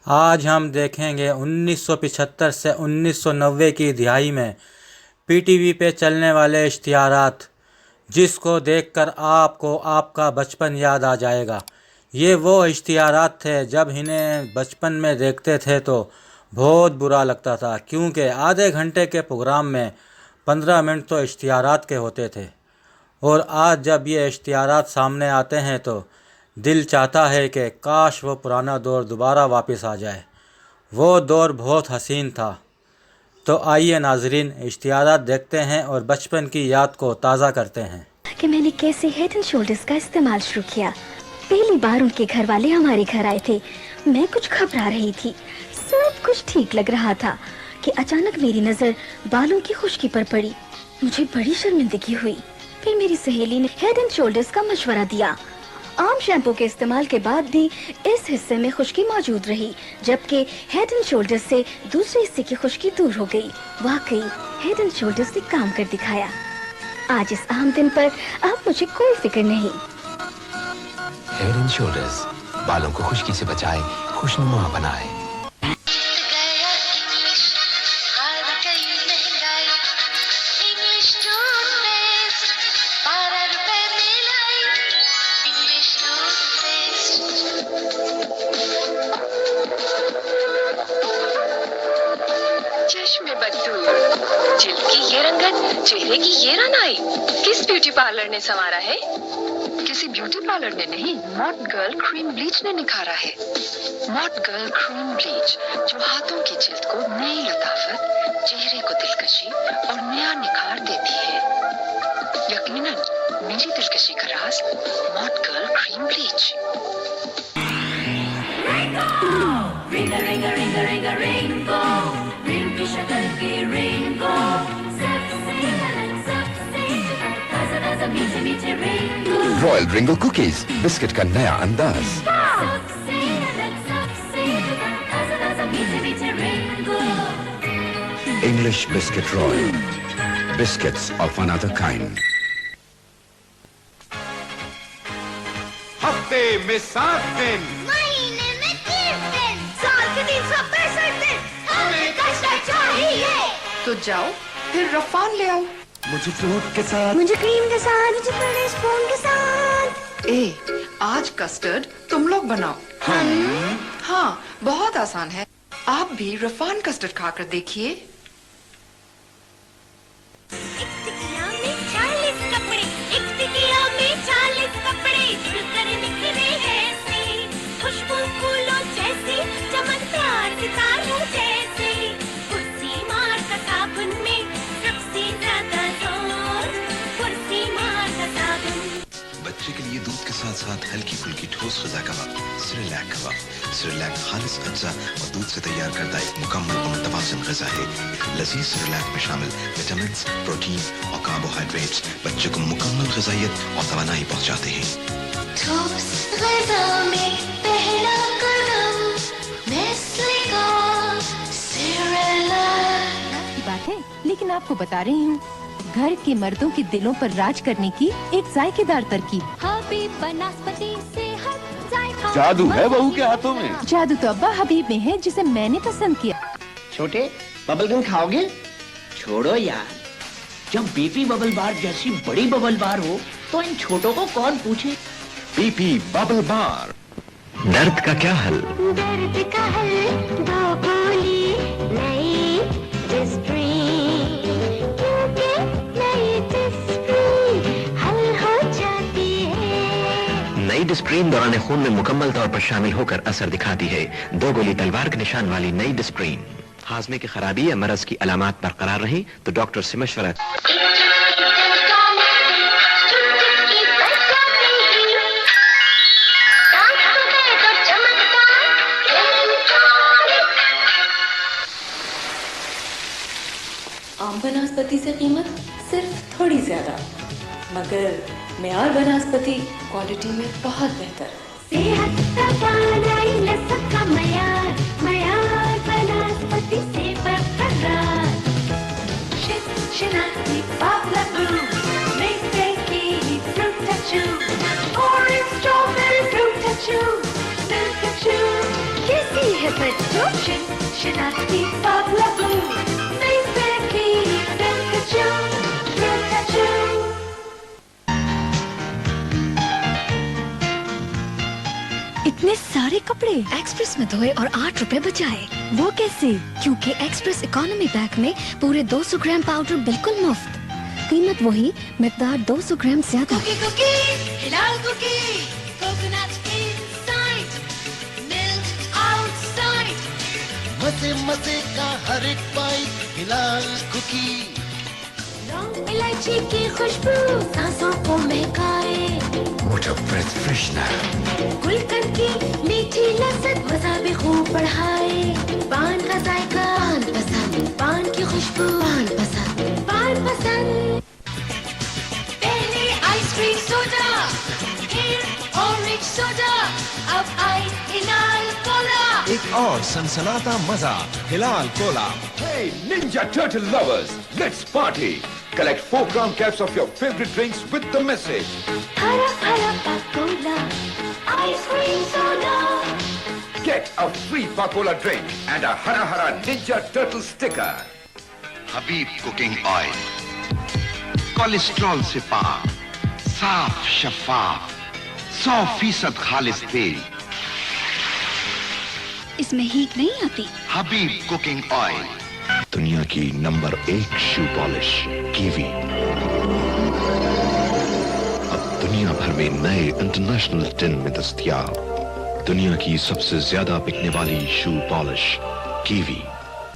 आज हम देखेंगे 1975 से 1990 की दिहाई में पीटीवी पे चलने वाले इश्तिहारात, जिसको देखकर आपको आपका बचपन याद आ जाएगा। ये वो इश्तिहारात थे जब इन्हें बचपन में देखते थे तो बहुत बुरा लगता था, क्योंकि आधे घंटे के प्रोग्राम में 15 मिनट तो इश्तिहारात के होते थे। और आज जब ये इश्तिहारात सामने आते हैं तो दिल चाहता है कि काश वो पुराना दौर दोबारा वापस आ जाए। वो दौर बहुत हसीन था। तो आइए नाजरीन, इश्तिहारात देखते हैं और बचपन की याद को ताज़ा करते हैं कि मैंने कैसे हेड एंड शोल्डर्स का इस्तेमाल शुरू किया। पहली बार उनके घर वाले हमारे घर आए थे। मैं कुछ घबरा रही थी, सब कुछ ठीक लग रहा था कि अचानक मेरी नजर बालों की खुश्की पर पड़ी। मुझे बड़ी शर्मिंदगी हुई। फिर मेरी सहेली ने हेड एंड शोल्डर्स का मशवरा दिया। आम शैम्पू के इस्तेमाल के बाद भी इस हिस्से में खुश्की मौजूद रही, जबकि हेड एंड शोल्डर्स से दूसरे हिस्से की खुश्की दूर हो गई। वाकई हेड एंड शोल्डर्स ने काम कर दिखाया। आज इस अहम दिन पर अब मुझे कोई फिक्र नहीं। हेड एंड शोल्डर्स बालों को खुश्की से बचाए, खुशनुमा बनाए। चश्मे बदूर, जिल्द की ये रंगत, चेहरे की ये रंगाई, किस ब्यूटी पार्लर ने संवारा है? किसी ब्यूटी पार्लर ने नहीं, मॉट गर्ल क्रीम ब्लीच ने निखारा है। मॉट गर्ल क्रीम ब्लीच, जो हाथों की जिल्द को नई लताफत, चेहरे को दिलकशी और नया निखार देती है। यकीनन मेरी दिलकशी का राज मॉट girl cream bleach. Ringa, ringa, ringa, ringa, ringo. Ring की शक्ल की रिंगो। ताज़ा ताज़ा मीठे मीठे Ringo. Royal Ringo cookies, biscuit का नया अंदाज। ताज़ा ताज़ा मीठे मीठे Ringo. English Biscuit Royal, biscuits of another kind. हफ्ते में 7 दिन, महीने में 30 दिन, साल के 365 दिन, हमें कष्ट चाहिए। तो जाओ फिर रफान ले आओ। मुझे फ्रूट के साथ, मुझे क्रीम के साथ, मुझे बड़े स्पून के साथ। आज कस्टर्ड तुम लोग बनाओ। हाँ, बहुत आसान है। आप भी रफान कस्टर्ड खाकर देखिए। एक टिकिया में 40 कपड़े, एक टिकिया में 40 कपड़े, जुड़कर निखरे ऐसे, खुशबू फूलों जैसे, चमकदार सितारों जैसे, कुर्सी मार का साबुन में सबसे ज्यादा जोर, कुर्सी मार का साबुन। बच्चे के लिए दूध के साथ साथ हल्की फुल्की ठोस ग़िज़ा का वक्त सेरेलैक का वक्त। सेरेलैक खालिस अज्जा और दूध से तैयार करता एक मुकम्मल और मुतवाज़िन ग़िज़ा है। लज़ीज़ सेरेलैक में शामिल विटामिन, प्रोटीन और कार्बोहाइड्रेट्स बच्चे को मुकम्मल ग़िज़ाइयत और तवानाई पहुंचाते हैं। ठोस ग़िज़ा में पहला कदम, नेस्ले का सेरेलैक। की बात है, लेकिन आपको बता रही हूँ, घर के मर्दों के दिलों पर राज करने की एक जायकेदार तरकीब। हबीब वनस्पति सेहत जायका। जादू है बहू के हाथों में। जादू तो अब्बा हबीब में है, जिसे मैंने पसंद किया। छोटे बबल गम खाओगे? छोड़ो यार, जब बीपी बबल बार जैसी बड़ी बबल बार हो तो इन छोटों को कौन पूछे? बीपी बबल बार। दर्द का क्या हल? दर्द का हल, दो गोली नई डिस्प्रीन, क्योंकि नई डिस्प्रीन हल हो जाती है। नई डिस्प्रीन दौरान खून में मुकम्मल तौर पर शामिल होकर असर दिखाती है। 2 गोली तलवार के निशान वाली नई डिस्प्रीन। हाजमे की खराबी या मरज की अलामात बरकरार रही तो डॉक्टर से मशवरा। आम वनस्पति से कीमत सिर्फ थोड़ी ज्यादा, मगर मेयार वनस्पति क्वालिटी में बहुत बेहतर। सेहत का पानी लसक का मयार, मयार वनस्पति से बरकरार। शिनाती बाबला ब्लू, मिक्से की फ्रूट टचू, ऑरेंज स्ट्रॉबेरी फ्रूट टचू, मिल्क टचू। कैसी है है सच शनाख्ती बाबू नहीं फेंकी पिकाचू पिकाचू। इतने सारे कपड़े एक्सप्रेस में धोए और 8 रुपए बचाए। वो कैसे? क्योंकि एक्सप्रेस इकोनॉमी पैक में पूरे 200 ग्राम पाउडर बिल्कुल मुफ्त। कीमत वही, मिकदार 200 ग्राम ज्यादा। Cookie cookie Hilal cookie coconut inside milk outside. मजे मजे का हर एक बाइट हिलाल कुकी। लौंग इलायची की खुशबू सांसों को महकाए। What a breath freshener. गुलकंद की मीठी लज्जत मजा भी खूब बढ़ाए। पान का जायका पान पसंद, पान की खुशबू पान पसंद, पान पसंद। पहले आइसक्रीम सोडा, फिर ऑरेंज सोडा, अब आई हिलाल कोला। एक और सनसनाता मजा हिलाल Cola. Hey Ninja Turtle lovers, let's party. Collect 4 crown caps of your favorite drinks with the message. हरा हरा Pakola, ice cream soda. Get a free Pakola drink and a Hara Hara Ninja Turtle sticker. Habib cooking oil, cholesterol से पाक, साफ शफाफ, 100% खालिस तेल। इसमें heat नहीं आती। हबीब कुकिंग ऑयल, दुनिया की नंबर 1 शू पॉलिश कीवी अब दुनिया भर में नए इंटरनेशनल टिन में दस्तयाब। दुनिया की सबसे ज्यादा बिकने वाली शू पॉलिश कीवी।